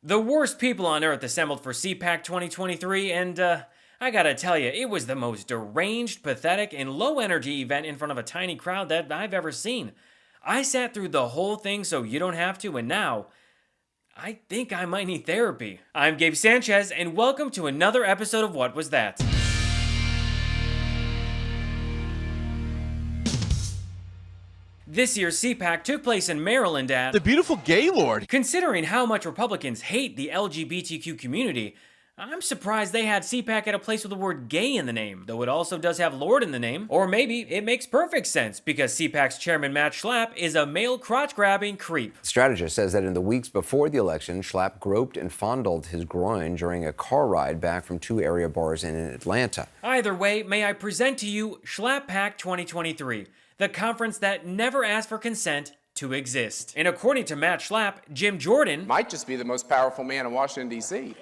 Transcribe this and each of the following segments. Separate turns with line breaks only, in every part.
The worst people on earth assembled for CPAC 2023, and I gotta tell you, it was the most deranged, pathetic, and low-energy event in front of a tiny crowd that I've ever seen. I sat through the whole thing so you don't have to, and now I think I might need therapy. I'm Gabe Sanchez, and welcome to another episode of What Was That? This year's CPAC took place in Maryland at
the beautiful Gaylord.
Considering how much Republicans hate the LGBTQ community, I'm surprised they had CPAC at a place with the word gay in the name, though it also does have Lord in the name. Or maybe it makes perfect sense because CPAC's chairman Matt Schlapp is a male crotch-grabbing creep.
Strategist says that in the weeks before the election, Schlapp groped and fondled his groin during a car ride back from two area bars in Atlanta.
Either way, may I present to you SchlappPAC 2023, the conference that never asked for consent to exist. And according to Matt Schlapp, Jim Jordan
might just be the most powerful man in Washington, D.C.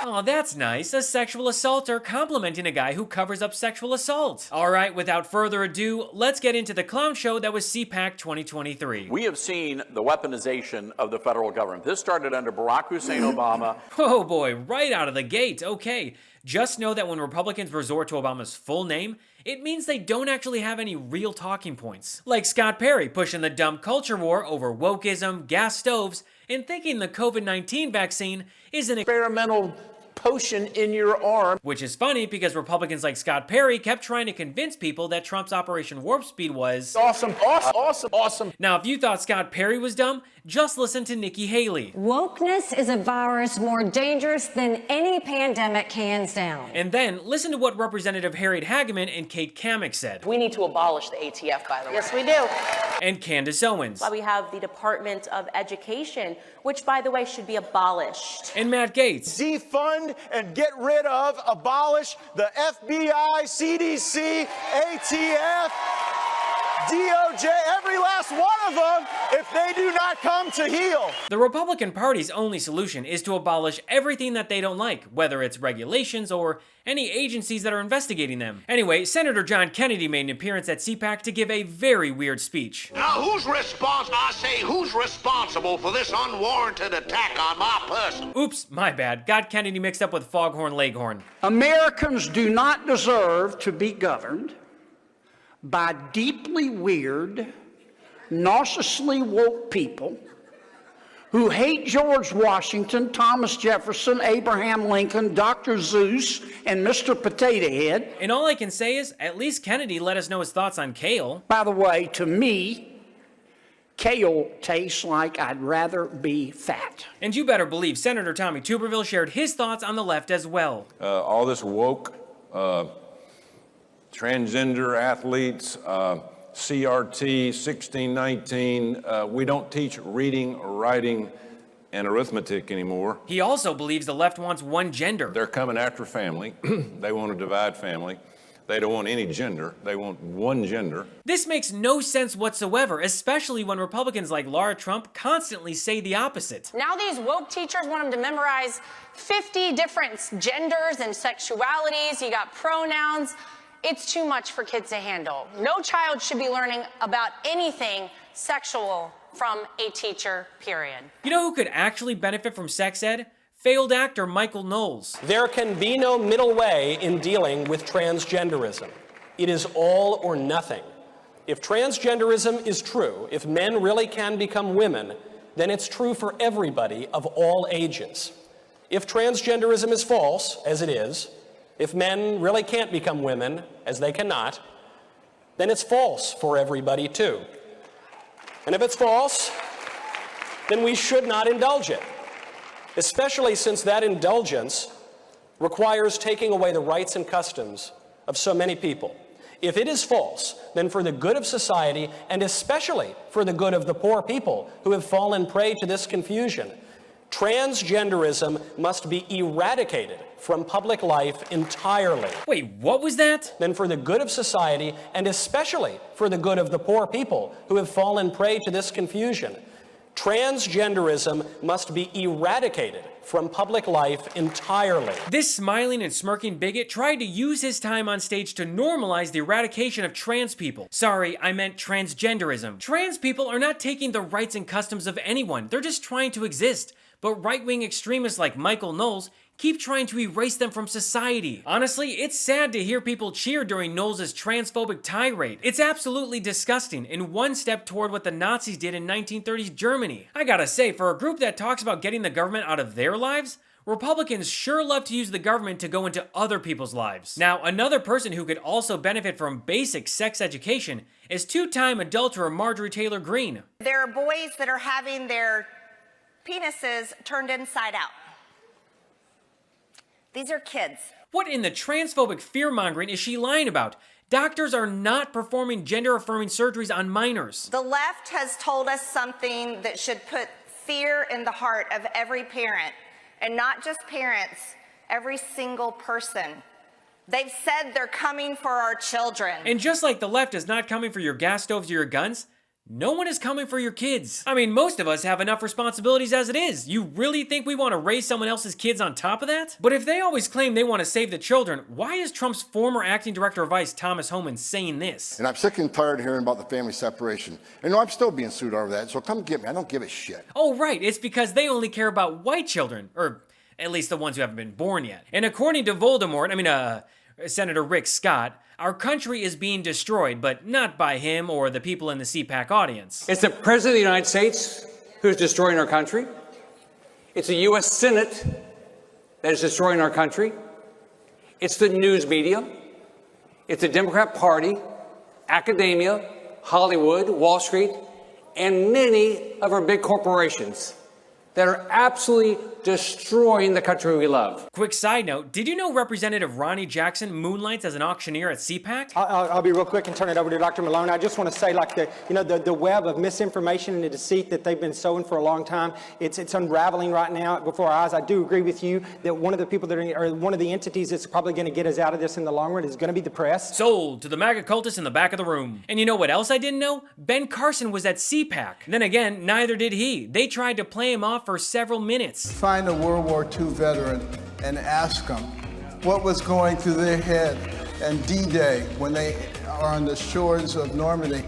Oh, that's nice. A sexual assaulter complimenting a guy who covers up sexual assault. All right, without further ado, let's get into the clown show that was CPAC 2023.
We have seen the weaponization of the federal government. This started under Barack Hussein Obama.
Oh boy, right out of the gate. Okay, just know that when Republicans resort to Obama's full name, it means they don't actually have any real talking points. Like Scott Perry pushing the dumb culture war over wokeism, gas stoves, and thinking the COVID-19 vaccine is an experimental potion in your arm. Which is funny because Republicans like Scott Perry kept trying to convince people that Trump's Operation Warp Speed was awesome. Now, if you thought Scott Perry was dumb, just listen to Nikki Haley.
Wokeness is a virus more dangerous than any pandemic, hands down.
And then listen to what Representative Harriet Hageman and Kate Kammack said.
We need to abolish the ATF, by the way.
Yes, we do.
And Candace Owens.
We have the Department of Education, which, by the way, should be abolished.
And Matt Gaetz.
Defund and get rid of, abolish the FBI, CDC, ATF, DOJ, every last one of them, if they do not come to heel.
The Republican Party's only solution is to abolish everything that they don't like, whether it's regulations or any agencies that are investigating them. Anyway, Senator John Kennedy made an appearance at CPAC to give a very weird speech.
Now, who's responsible for this unwarranted attack on my person?
Oops, my bad. Got Kennedy mixed up with Foghorn Leghorn.
Americans do not deserve to be governed by deeply weird, narcissistically woke people who hate George Washington, Thomas Jefferson, Abraham Lincoln, Dr. Zeus, and Mr. Potato Head.
And all I can say is, at least Kennedy let us know his thoughts on kale.
By the way, to me, kale tastes like I'd rather be fat.
And you better believe Senator Tommy Tuberville shared his thoughts on the left as well.
All this woke, transgender athletes, CRT, 1619, we don't teach reading, writing, and arithmetic anymore.
He also believes the left wants one gender.
They're coming after family. They want to divide family. They don't want any gender. They want one gender.
This makes no sense whatsoever, especially when Republicans like Laura Trump constantly say the opposite.
Now these woke teachers want them to memorize 50 different genders and sexualities. You got pronouns. It's too much for kids to handle. No child should be learning about anything sexual from a teacher, period.
You know who could actually benefit from sex ed? Failed actor Michael Knowles.
There can be no middle way in dealing with transgenderism. It is all or nothing. If transgenderism is true, if men really can become women, then it's true for everybody of all ages. If transgenderism is false, as it is, if men really can't become women, as they cannot, then it's false for everybody too. And if it's false, then we should not indulge it, especially since that indulgence requires taking away the rights and customs of so many people. If it is false, then for the good of society, and especially for the good of the poor people who have fallen prey to this confusion, transgenderism must be eradicated from public life entirely.
Wait, what was that?
Then for the good of society, and especially for the good of the poor people who have fallen prey to this confusion, transgenderism must be eradicated from public life entirely.
This smiling and smirking bigot tried to use his time on stage to normalize the eradication of trans people. Sorry, I meant transgenderism. Trans people are not taking the rights and customs of anyone. They're just trying to exist. But right-wing extremists like Michael Knowles keep trying to erase them from society. Honestly, it's sad to hear people cheer during Knowles' transphobic tirade. It's absolutely disgusting and one step toward what the Nazis did in 1930s Germany. I gotta say, for a group that talks about getting the government out of their lives, Republicans sure love to use the government to go into other people's lives. Now, another person who could also benefit from basic sex education is two-time adulterer Marjorie Taylor Greene.
There are boys that are having their penises turned inside out. These are kids.
What in the transphobic fear-mongering is she lying about? Doctors are not performing gender-affirming surgeries on minors.
The left has told us something that should put fear in the heart of every parent, and not just parents, every single person. They've said they're coming for our children.
And just like the left is not coming for your gas stoves or your guns, no one is coming for your kids. I mean, most of us have enough responsibilities as it is. You really think we want to raise someone else's kids on top of that? But if they always claim they want to save the children, why is Trump's former acting director of ICE, Thomas Homan, saying this?
And I'm sick and tired of hearing about the family separation. And I'm still being sued over that, so come get me. I don't give a shit.
Oh, right. It's because they only care about white children, or at least the ones who haven't been born yet. And according to Senator Rick Scott, our country is being destroyed, but not by him or the people in the CPAC audience.
It's the President of the United States who's destroying our country. It's the U.S. Senate that is destroying our country. It's the news media. It's the Democrat Party, academia, Hollywood, Wall Street, and many of our big corporations that are absolutely destroying the country we love.
Quick side note, did you know Representative Ronnie Jackson moonlights as an auctioneer at CPAC?
I'll be real quick and turn it over to Dr. Malone. I just want to say, like, the web of misinformation and the deceit that they've been sowing for a long time, it's unraveling right now before our eyes. I do agree with you that one of the people that are one of the entities that's probably going to get us out of this in the long run is going to be the press.
Sold to the MAGA cultists in the back of the room. And you know what else I didn't know? Ben Carson was at CPAC. Then again, neither did he. They tried to play him off for several minutes.
Find a World War II veteran and ask them what was going through their head and D-Day when they are on the shores of Normandy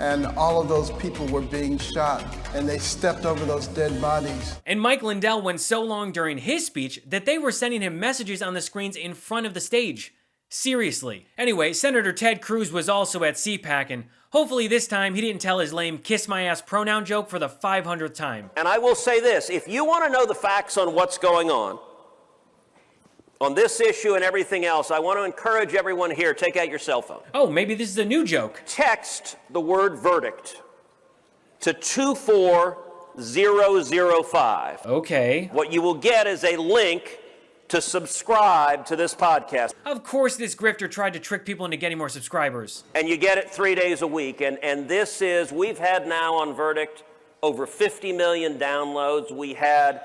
and all of those people were being shot and they stepped over those dead bodies.
And Mike Lindell went so long during his speech that they were sending him messages on the screens in front of the stage. Seriously. Anyway, Senator Ted Cruz was also at CPAC, and hopefully this time he didn't tell his lame kiss my ass pronoun joke for the 500th time.
And I will say this, if you want to know the facts on what's going on this issue and everything else, I want to encourage everyone here, take out your cell phone.
Oh, maybe this is a new joke.
Text the word verdict to 24005.
Okay.
What you will get is a link to subscribe to this podcast.
Of course this grifter tried to trick people into getting more subscribers.
And you get it 3 days a week. And this is, we've had now on Verdict over 50 million downloads. We had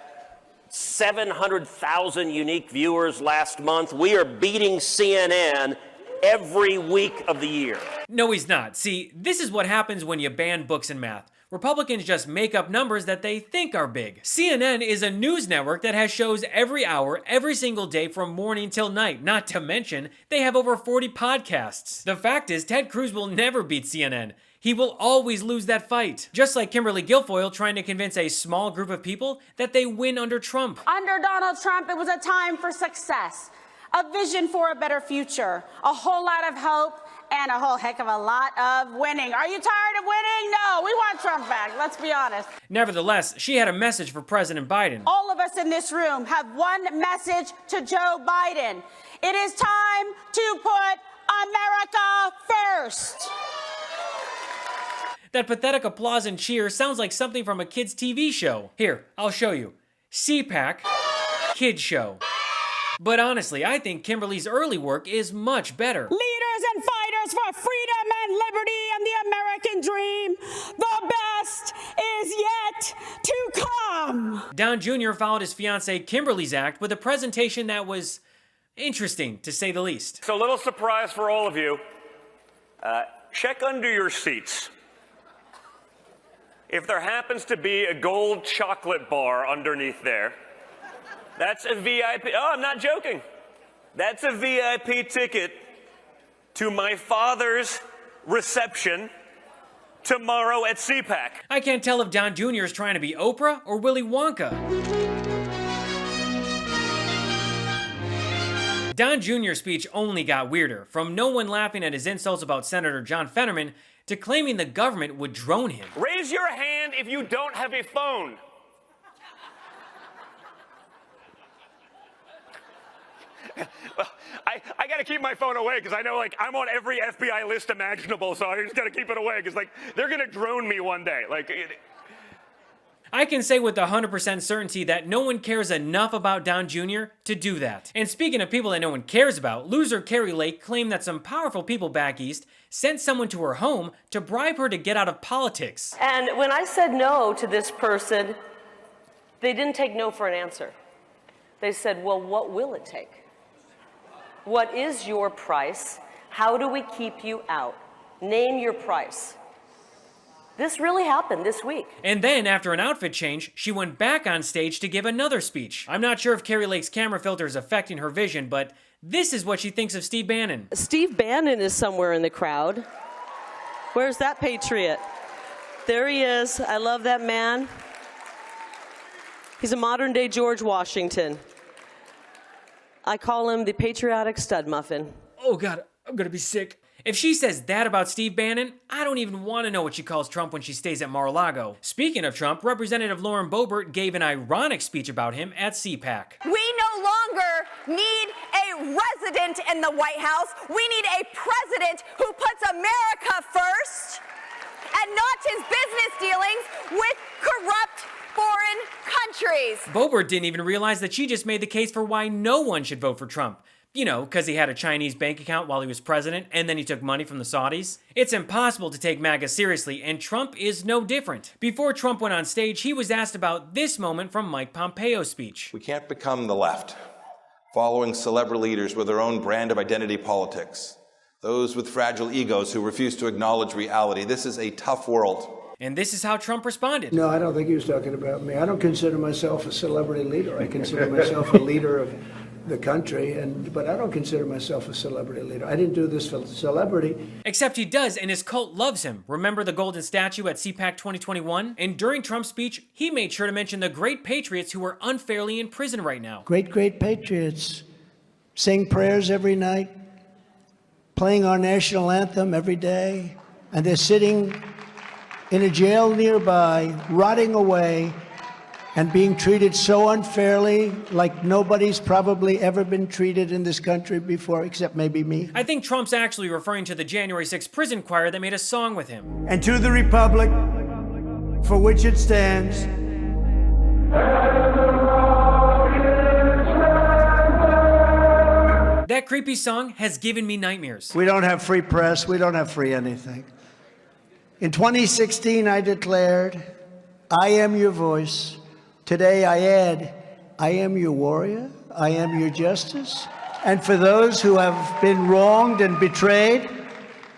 700,000 unique viewers last month. We are beating CNN every week of the year.
No, he's not. See, this is what happens when you ban books and math. Republicans just make up numbers that they think are big. CNN is a news network that has shows every hour, every single day from morning till night. Not to mention, they have over 40 podcasts. The fact is, Ted Cruz will never beat CNN. He will always lose that fight. Just like Kimberly Guilfoyle trying to convince a small group of people that they win under Trump.
Under Donald Trump, it was a time for success, a vision for a better future, a whole lot of hope, and a whole heck of a lot of winning. Are you tired of winning? No, we want Trump back, let's be honest.
Nevertheless, she had a message for President Biden.
All of us in this room have one message to Joe Biden. It is time to put America first.
That pathetic applause and cheer sounds like something from a kid's TV show. Here, I'll show you. CPAC, kid show. But honestly, I think Kimberly's early work is much better.
Leaders and fighters for freedom and liberty and the American dream. The best is yet to come.
Don Jr. followed his fiancée Kimberly's act with a presentation that was interesting, to say the least.
So, a little surprise for all of you. Check under your seats. If there happens to be a gold chocolate bar underneath there, That's a VIP. Oh, I'm not joking. That's a VIP ticket to my father's reception tomorrow at CPAC.
I can't tell if Don Jr. is trying to be Oprah or Willy Wonka. Don Jr.'s speech only got weirder, from no one laughing at his insults about Senator John Fetterman to claiming the government would drone him.
Raise your hand if you don't have a phone. Well, I got to keep my phone away because I know, like, I'm on every FBI list imaginable, so I just got to keep it away because, like, they're going to drone me one day. Like,
I can say with 100% certainty that no one cares enough about Don Jr. to do that. And speaking of people that no one cares about, loser Carrie Lake claimed that some powerful people back east sent someone to her home to bribe her to get out of politics.
And when I said no to this person, they didn't take no for an answer. They said, well, what will it take? What is your price? How do we keep you out? Name your price. This really happened this week.
And then, after an outfit change, she went back on stage to give another speech. I'm not sure if Carrie Lake's camera filter is affecting her vision, but this is what she thinks of Steve Bannon.
Steve Bannon is somewhere in the crowd. Where's that patriot? There he is. I love that man. He's a modern-day George Washington. I call him the patriotic stud muffin.
Oh God, I'm gonna be sick. If she says that about Steve Bannon, I don't even want to know what she calls Trump when she stays at Mar-a-Lago. Speaking of Trump, Representative Lauren Boebert gave an ironic speech about him at CPAC.
We no longer need a resident in the White House. We need a president who puts America first and not his business dealings with corrupt foreign countries.
Boebert didn't even realize that she just made the case for why no one should vote for Trump. You know, because he had a Chinese bank account while he was president, and then he took money from the Saudis. It's impossible to take MAGA seriously, and Trump is no different. Before Trump went on stage, he was asked about this moment from Mike Pompeo's speech.
We can't become the left, following celebrity leaders with their own brand of identity politics, those with fragile egos who refuse to acknowledge reality. This is a tough world.
And this is how Trump responded.
No, I don't think he was talking about me. I don't consider myself a celebrity leader. I consider myself a leader of the country, but I don't consider myself a celebrity leader. I didn't do this for celebrity.
Except he does, and his cult loves him. Remember the golden statue at CPAC 2021? And during Trump's speech, he made sure to mention the great patriots who are unfairly in prison right now.
Great, great patriots sing prayers every night, playing our national anthem every day, and they're sitting in a jail nearby, rotting away, and being treated so unfairly, like nobody's probably ever been treated in this country before, except maybe me.
I think Trump's actually referring to the January 6th prison choir that made a song with him.
And to the republic for which it stands,
that creepy song has given me nightmares.
We don't have free press. We don't have free anything. In 2016, I declared, I am your voice. Today I add, I am your warrior, I am your justice, and for those who have been wronged and betrayed,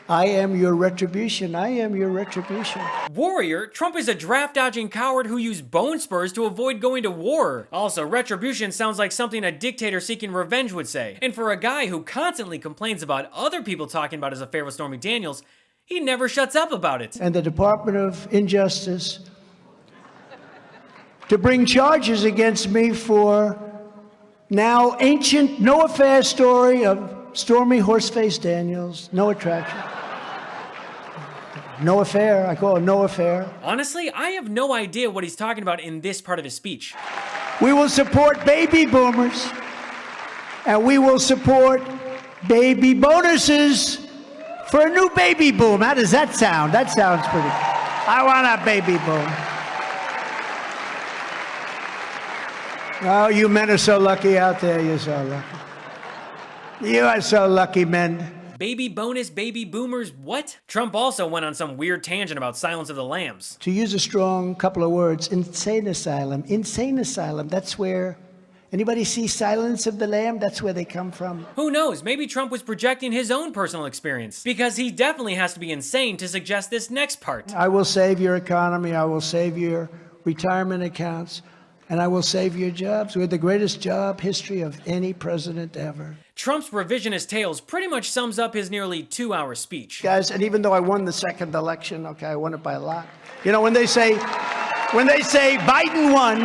I am your retribution, I am your retribution.
Warrior? Trump is a draft-dodging coward who used bone spurs to avoid going to war. Also, retribution sounds like something a dictator seeking revenge would say. And for a guy who constantly complains about other people talking about his affair with Stormy Daniels, he never shuts up about it.
And the Department of Injustice to bring charges against me for now ancient no affair story of Stormy Horseface Daniels. No attraction. No affair. I call it no affair.
Honestly, I have no idea what he's talking about in this part of his speech.
We will support baby boomers, and we will support baby bonuses for a new baby boom. How does that sound? That sounds pretty. I want a baby boom. Oh, you men are so lucky out there. You're so lucky. You are so lucky, men.
Baby bonus, baby boomers, what? Trump also went on some weird tangent about Silence of the Lambs.
To use a strong couple of words, insane asylum. Insane asylum, that's where... Anybody see Silence of the Lamb? That's where they come from.
Who knows? Maybe Trump was projecting his own personal experience. Because he definitely has to be insane to suggest this next part.
I will save your economy. I will save your retirement accounts. and I will save your jobs. We had the greatest job history of any president ever.
Trump's revisionist tales pretty much sums up his nearly 2-hour speech.
Guys, and even though I won the second election, okay, I won it by a lot. You know, when they say Biden won,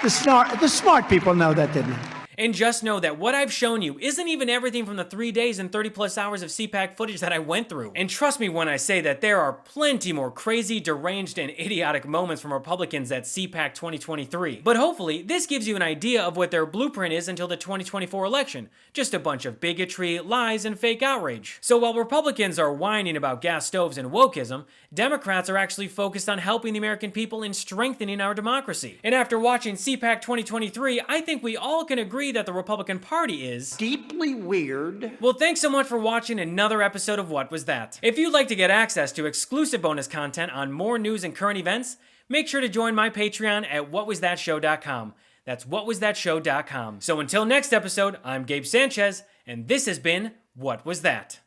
the smart people know that, didn't they?
And just know that what I've shown you isn't even everything from the 3 days and 30+ hours of CPAC footage that I went through. And trust me when I say that there are plenty more crazy, deranged, and idiotic moments from Republicans at CPAC 2023. But hopefully, this gives you an idea of what their blueprint is until the 2024 election. Just a bunch of bigotry, lies, and fake outrage. So while Republicans are whining about gas stoves and wokeism, Democrats are actually focused on helping the American people and strengthening our democracy. And after watching CPAC 2023, I think we all can agree that the Republican Party is
deeply weird.
Well, thanks so much for watching another episode of What Was That? If you'd like to get access to exclusive bonus content on more news and current events, make sure to join my Patreon at whatwasthatshow.com. That's whatwasthatshow.com. So until next episode, I'm Gabe Sanchez, and this has been What Was That?